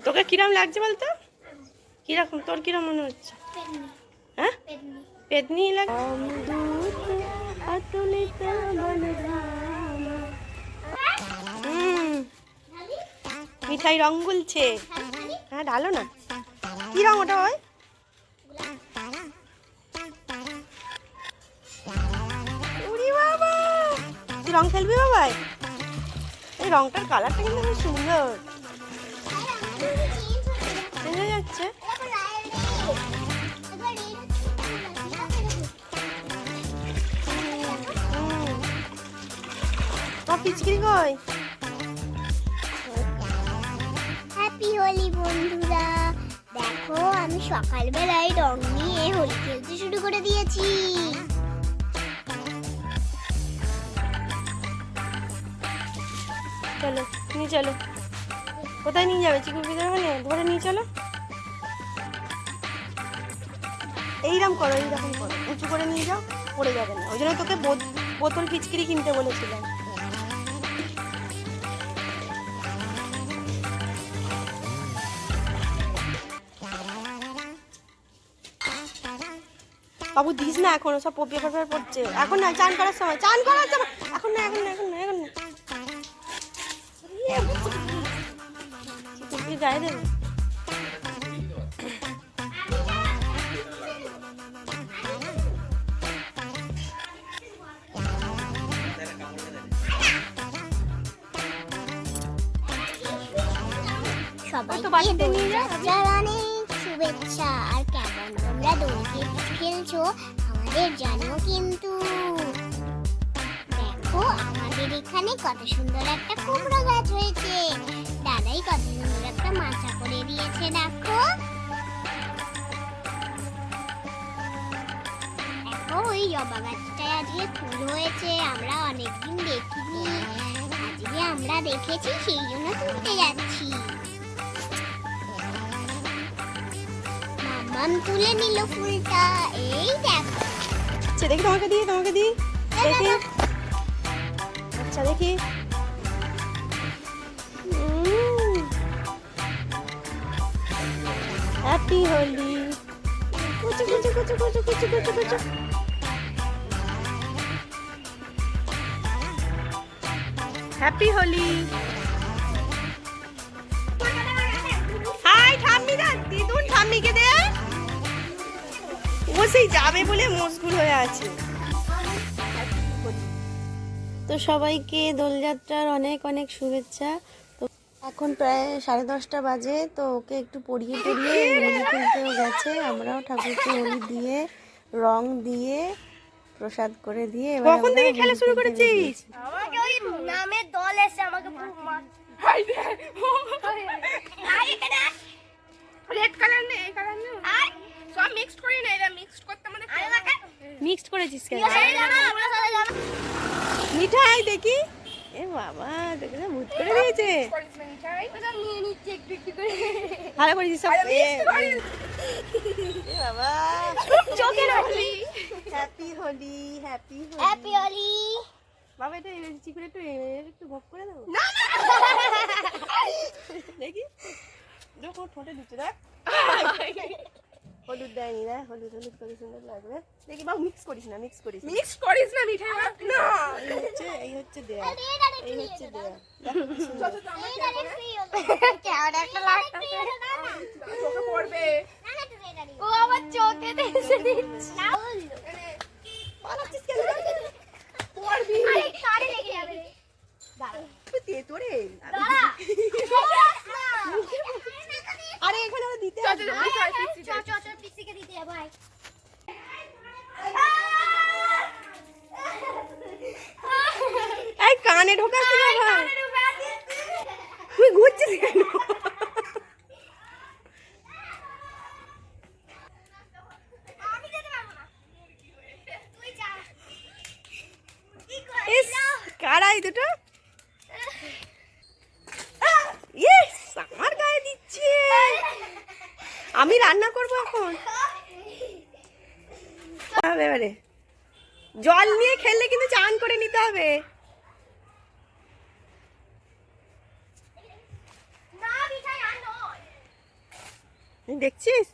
তোকে কিরম লাগছে বলতো? কিরকম তোর কিরম মনে হচ্ছে? হ্যাঁ পেতনি লাগে। মিঠাই রং গুলছে। হ্যাঁ ঢালো না। কি রং ওটা? হয় তুই রং খেলবি বাবাই? এই রংটার কালারটা কিন্তু খুব সুন্দর চেঞ্জ যাচ্ছে। পিচকিরি কই? হ্যাপি হোলি বন্ধুরা, দেখো আমি সকালবেলায় রং নিয়ে হোলি খেলতে শুরু করে দিয়েছি। চলো নিয়ে চলো। কোথায় নিয়ে যাবে? চিকুর ভিতরে ধরে নিয়ে চলো। এইরকম করো, এইরকম করো, উঁচু করে নিয়ে যাও, পড়ে যাবে না। ওই জন্য তোকে বোতল পিচকিরি কিনতে বলেছিলাম। বাবু দিস না এখন, সব পপিয়ে পপিয়ে পড়ছে। এখন না, চান করার সময়, চান করার সময়। এখন না, এখন না, এখন না, এখন না। চিকুরকে গায়ে দেবে। সবাইকে দোলযাত্রার অনেক শুভেচ্ছা। আর কেমন তোমরা দোল খেলছো আমাদের জানিও কিন্তু। দেখো আমাদের এখানে কত সুন্দর একটা কুমড়ো গাছ হয়েছে। দাদাই কত সুন্দর একটা মাচা করে দিয়েছে। দেখো দেখো ওই জবা গাছটায় আজকে ফুল হয়েছে, আমরা অনেকদিন দেখিনি, আজকে আমরা দেখেছি সেই জন্য তুলতে যাচ্ছি। মাম তুলে নিল ফুলটা, এই দেখো। আচ্ছা দেখি, তোমাকে দিই, তোমাকে দিই, দেখি। আচ্ছা দেখি। হ্যাপি হোলি। কুচু কুচু কুচু কুচু কুচু কুচু কুচু। হ্যাপি হোলি। হাই ঠাম্মি দা, দিদুন ঠাম্মিকে দে। ও সেই যাবে বলে মশগুল হয়ে আছে। তো সবাইকে দোলযাত্রার অনেক অনেক শুভেচ্ছা। তো এখন প্রায় 10:30 বাজে। তো ওকে একটু পরিয়ে টরিয়ে হোলি খেলতেও গেছে। আমরাও ঠাকুরকে হোলি দিয়ে রং দিয়ে প্রসাদ করে দিয়ে কখন থেকে খেলা শুরু করেছিস? আমাকে ওই নামের দল এসে আমাকে খুব মার। রেড কালার নেই, এই কালার নেই, সব মিক্সড করি না। এটা মিক্সড করতে মানে মিক্সড করেছিস কেন? মিঠাই দেখি। এ বাবা, দেখে না ভূত করে দিয়েছে। নিয়ে নিচ্ছে একটু একটু করে। ভালো করেছিস সব। এ বাবা, চোখের Holi. Happy Holi, happy Holi. Happy Holi. বাবা এটা চিকুরে একটু ভোগ করে দেবো। দেখি দেখো ঠোঁটে দিচ্ছে। দেখ হলুদ দেয়নি, দেখ হলুদ হলুদ করে সুন্দর লাগবে। দেখি বাবু মিক্স করিস না, মিক্স করিস না। মিক্স করিস না মিঠাই না। এই হচ্ছে দেয়া, এই হচ্ছে দেয়া। কেমন একটা লাগছে। চোখে পড়বে। ও আমার চোখে দিচ্ছে না। পালাচ্ছিস কেন? পড়বি। আরে কারে লেগে যাবে। দাঁড়া। তুই তোরে দাঁড়া। আরে এখানে ওরা দিতে চল আসবে। চল চল চল পিসিকে দিতে হবে ভাই। এই কানে ঢোকাচ্ছিস বাবা। তুই ঘুরছিস কেন? আমি যেতে পারবো না। তুই যা। ইস কারাই দুটো। ইয়েস, আমার গায়ে দিচ্ছে। আমি রান্না করব এখন। এবারে জল নিয়ে খেললে কিন্তু চান করে নিতে হবে। না মিঠাই আর নয়। দেখছিস?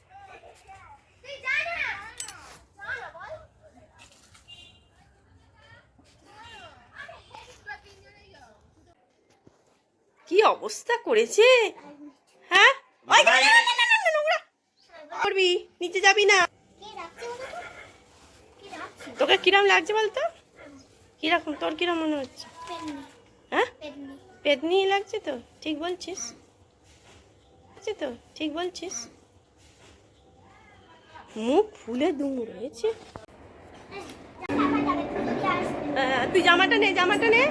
কি অবস্থা করেছে, হ্যাঁ? ওই না, না, না, না, না, না, নোংরা করবি, নিচে যাবি না। তোকে কিরম লাগছে বলতো? কিরকম, তোর কিরম মনে হচ্ছে? হ্যাঁ, পেতনি লাগছে তো? ঠিক বলছিস? আছে তো, ঠিক বলছিস? মুখ ফুলে দুম রয়েছে। তুই জামাটা নে, জামাটা নে।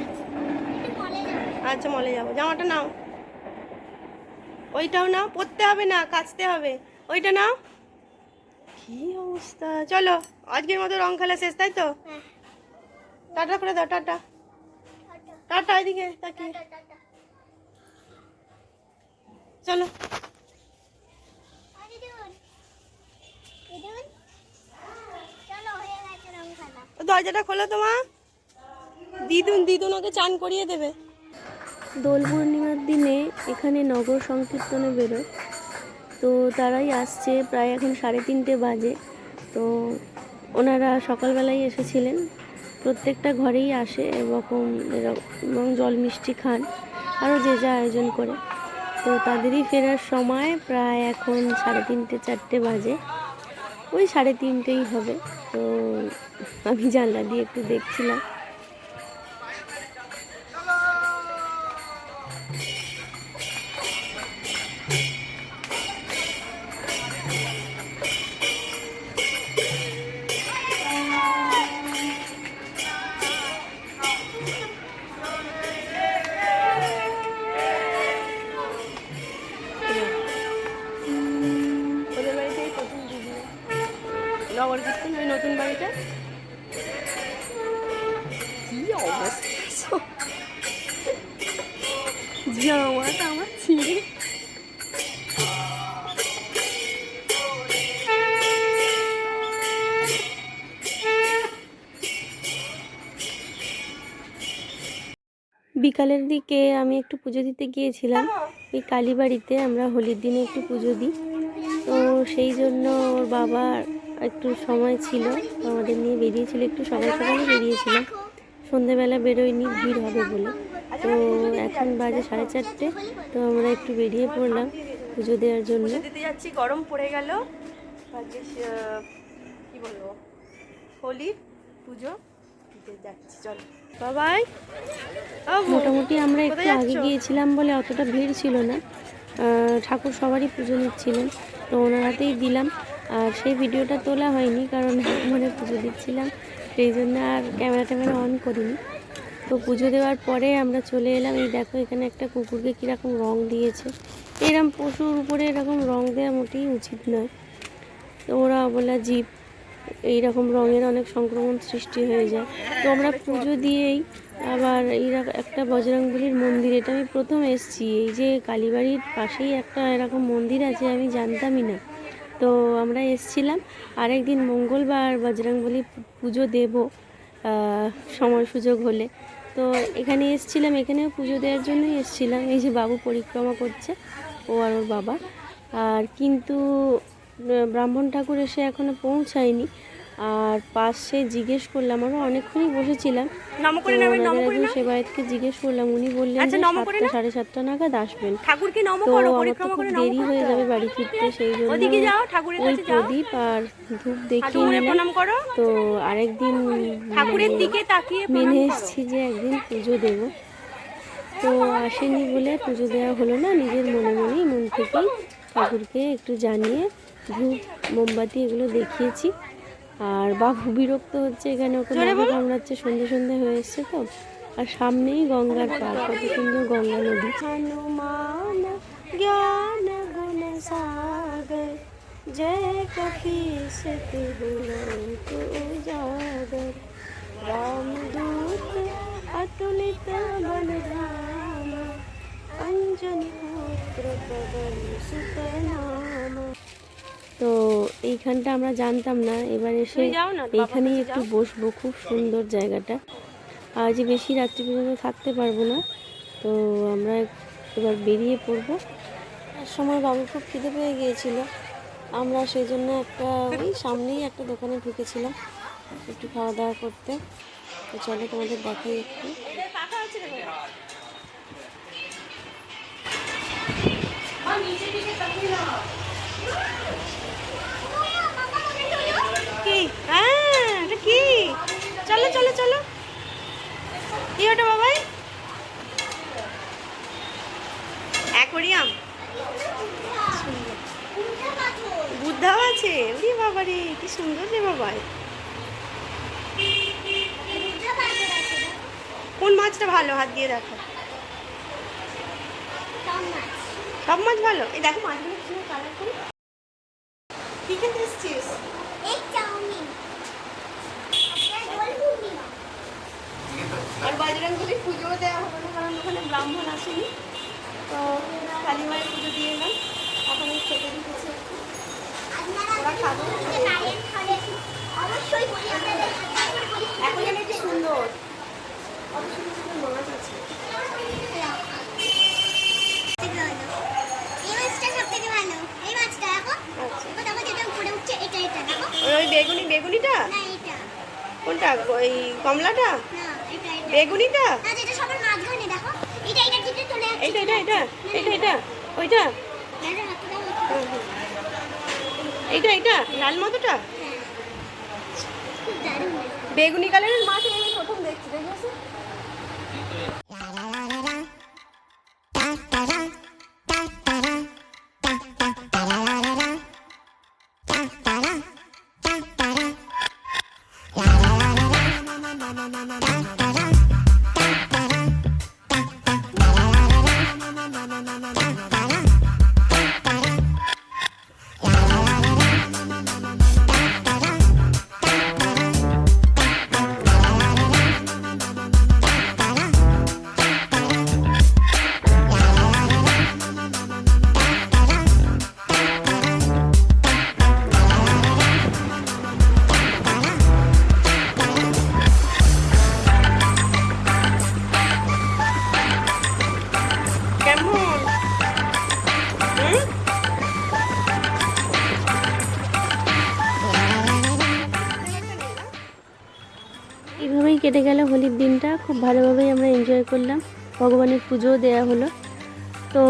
আচ্ছা, মলে যাবো, জামাটা নাও। ওইটাও নাও, পরতে হবে না, কাচতে হবে। ওইটা নাও। কি অবস্থা, চলো আজকের মতো রং খেলা শেষ, তাই তো? টাটা করে দাও, টাটা টাটা, এদিকে তাকিয়ে চলো। দরজাটা খোলো তোমার, দিদুন ওকে চান করিয়ে দেবে। দোল পূর্ণিমার দিনে এখানে নগর সংকীর্তনে বেরোয়, তো তারাই আসছে, প্রায় এখন 3:30 বাজে। তো ওনারা সকালবেলায় এসেছিলেন, প্রত্যেকটা ঘরেই আসে এবং জল মিষ্টি খান, আরও যে যা আয়োজন করে। তো তাদেরই ফেরার সময় প্রায় এখন 3:30-4 বাজে, ওই 3:30 হবে। তো আমি জানলা দিয়ে একটু দেখছিলাম। ওদের বাড়িতেই প্রথম দিদি নগর কীর্তন, ওই নতুন বাড়িটা। কি অবস্থা, জামাটা আমার ছিঁড়ে। বিকালের দিকে আমি একটু পুজো দিতে গিয়েছিলাম ওই কালীবাড়িতে। আমরা হোলির দিনে একটু পুজো দিই, তো সেই জন্য ওর বাবার একটু সময় ছিল, তো আমাদের নিয়ে বেরিয়েছিল, একটু সকাল সকালে বেরিয়েছিলাম, সন্ধেবেলা বেরোয়নি, ভিড় হবে বলে। তো এখন বাজে 4:30, তো আমরা একটু বেরিয়ে পড়লাম পুজো দেওয়ার জন্য। দিতে যাচ্ছি, গরম পড়ে গেল, কি বলবো, হোলির পুজো দিতে যাচ্ছি, চলো বাবাই। মোটামুটি আমরা একটু আগে গিয়েছিলাম বলে অতটা ভিড় ছিল না, ঠাকুর সবারই পুজো নিচ্ছিলেন, তো ওনার হাতেই দিলাম। আর সেই ভিডিওটা তোলা হয়নি, কারণ মানে পুজো দিচ্ছিলাম, সেই জন্য আর ক্যামেরা অন করিনি। তো পুজো দেওয়ার পরে আমরা চলে এলাম। এই দেখো, এখানে একটা কুকুরকে কীরকম রং দিয়েছে। এরকম পশুর উপরে এরকম রং দেওয়া মোটেই উচিত নয়। তো ওরা বলা জীব, এইরকম রঙের অনেক সংক্রমণ সৃষ্টি হয়ে যায়। তো আমরা পুজো দিয়েই আবার এইরকম একটা বজরংবলীর মন্দির, এটা আমি প্রথম এসেছি, এই যে কালীবাড়ির পাশেই একটা এরকম মন্দির আছে, আমি জানতামই না। তো আমরা এসেছিলাম, আরেকদিন মঙ্গলবার বজরংবলী পুজো দেব সময় সুযোগ হলে। তো এখানে এসেছিলাম, এখানেও পুজো দেওয়ার জন্যই এসেছিলাম। এই যে বাবু পরিক্রমা করছে, ও আর ওর বাবা। আর কিন্তু ব্রাহ্মণ ঠাকুর এসে এখনো পৌঁছায়নি। আর পাশে জিজ্ঞেস করলাম, আমরা অনেকক্ষণই বসেছিলাম, সেবায়তকে জিজ্ঞেস করলাম, উনি বললেন যে 7টা 7:30 নাগাদ আসবেন। তো আমার তো খুব দেরি হয়ে যাবে বাড়ি ফিরতে, সেই জন্য ওই প্রদীপ আর ধূপ দেখিয়ে নিলাম। তো আরেকদিন মেনে এসেছি যে একদিন পুজো দেব, তো আসেনি বলে পুজো দেওয়া হলো না। নিজের মনে মনেই, মন থেকেই ঠাকুরকে একটু জানিয়ে ধূপ মোমবাতি এগুলো দেখিয়েছি। আর বাবু বিরক্ত হচ্ছে, এখানে ওকে মাথা কামড়াচ্ছে, সন্ধে হয়ে এসছে তো। আর সামনেই গঙ্গার পার, কত সুন্দর গঙ্গা নদী। হনুমান জ্ঞান গুণ সাগর, জয় কপীশ উজাগর, রামদূত অতুলিত বলধাম, অঞ্জনি পুত্র পবন সুত নাম। তো এইখানটা আমরা জানতাম না, এবার এসে এইখানেই একটু বসবো, খুব সুন্দর জায়গাটা। আজ বেশি রাত্রি পর্যন্ত থাকতে পারবো না, তো আমরা এবার বেরিয়ে পড়বো। এক সময় বাবু খুব খিদে পেয়ে গিয়েছিল, আমরা সেই জন্য একটা ওই সামনেই একটা দোকানে ঢুকেছিলাম একটু খাওয়া দাওয়া করতে। তো চলো তোমাদের দেখাই একটু। কি হ্যাঁ এটা কি? চলো চলো চলো, কি ওটা বাবাই? অ্যাকোরিয়াম, বুদ্ধাও আছে। ওরে বাবা রে, কি সুন্দর রে বাবাই। কোন মাছটা ভালো? হাত দিয়ে দেখো। সব মাছ ভালো। এই দেখো মাছগুলো কি কালারফুল। কি খেতে এসছিস? আর বজরঙ্গবলী পুজো দেওয়া হবে না, কারণ ওখানে ব্রাহ্মণ আসেনি। তো কালী মায়ের পুজো দিয়ে এলাম। এখন এই খেতে দিতেছে, ওরা খাবো। এখন এখানে কি সুন্দর, কত সুন্দর সুন্দর মাছ আছে। ওই বেগুনি, বেগুনিটা কোনটা? ওই কমলাটা, বেগুনিটা, এইটা এটা এটা এটা এটা ওইটা, এইটা এটা লাল মতোটা। বেগুনি কালারের মাছ আমি প্রথম দেখছি, দেখেছো? এইভাবেই কেটে গেল হোলির দিনটা। খুব ভালোভাবেই আমরা এনজয় করলাম, ভগবানের পুজোও দেওয়া হলো। তো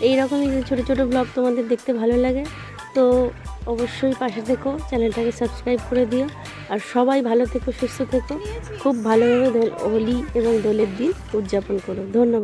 এইরকমই ছোটো ছোটো ব্লগ তোমাদের দেখতে ভালো লাগে তো অবশ্যই পাশে থেকো, চ্যানেলটাকে সাবস্ক্রাইব করে দিও। আর সবাই ভালো থেকো, সুস্থ থেকো, খুব ভালোভাবে হোলি এবং দোলের দিন উদযাপন করো। ধন্যবাদ।